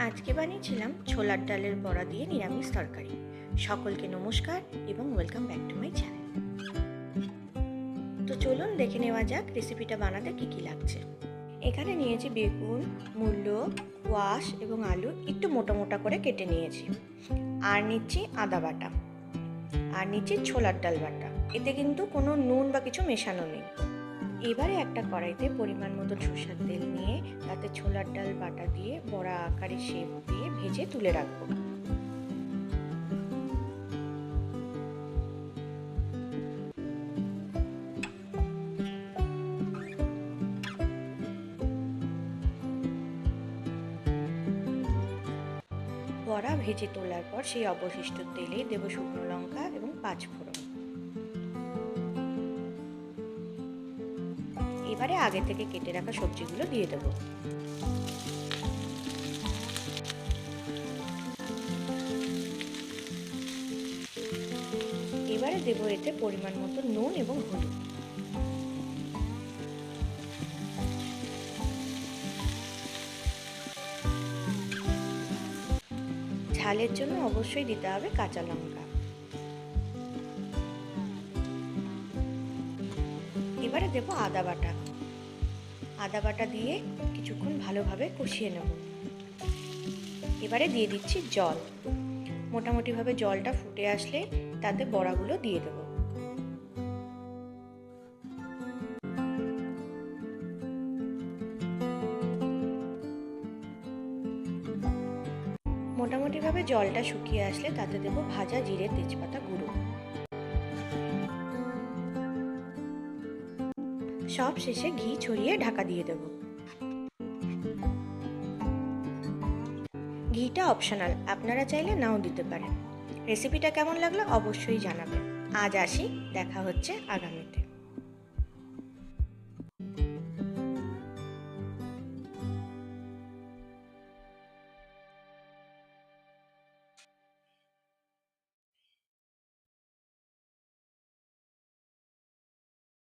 আজকে বানিয়েছিলাম ছোলার ডালের বড়া দিয়ে নিরামিষ তরকারি। সকলকে নমস্কার এবং welcome back to my channel. তো চলুন দেখে নেওয়া যাক রেসিপিটা বানাতে কী কী লাগছে। এখানে নিয়েছি বেগুন, মূলো, কোয়াশ এবং আলু একটু মোটা মোটা করে কেটে নিয়েছি। আর নিচ্ছি আদা বাটা, আর নিচ্ছি ছোলার ডাল বাটা। এতে কিন্তু কোনো নুন বা কিছু মেশানো নেই। এবারে একটা কড়াইতে পরিমাণ মতো সরষের তেল নিয়ে তাতে ছোলার ডাল বাটা দিয়ে বড়া আকারে শেপ দিয়ে ভেজে তুলে রাখবো। বড়া ভেজে তোলার পর সেই অবশিষ্ট তেলে দেব শুকনো লঙ্কা এবং 5 ফোড়ন। এবারে আগে থেকে কেটে রাখা সবজিগুলো দিয়ে দেব। এবারে দেব এতে পরিমাণ মতো নুন এবং হলুদ। ঝালের জন্য অবশ্যই দিতে হবে কাঁচা লঙ্কা। এবারে দেব আদা বাটা। আদা বাটা দিয়ে কিছুক্ষণ ভালোভাবে কষিয়ে নেব। এবারে দিয়ে দিচ্ছি জল। মোটামুটিভাবে জলটা ফুটে আসলে তাতে বড়াগুলো দিয়ে দেব। মোটামুটিভাবে জলটা শুকিয়ে আসলে তাতে দেব ভাজা জিরে তেজপাতা গুঁড়ো। সব শেষে ঘি ছড়িয়ে ঢাকা দিয়ে দেব। ঘিটা অপশনাল, আপনারা চাইলে নাও দিতে পারেন। রেসিপিটা কেমন লাগলো অবশ্যই জানাবেন। আজ আসি, দেখা হচ্ছে আগামীতে।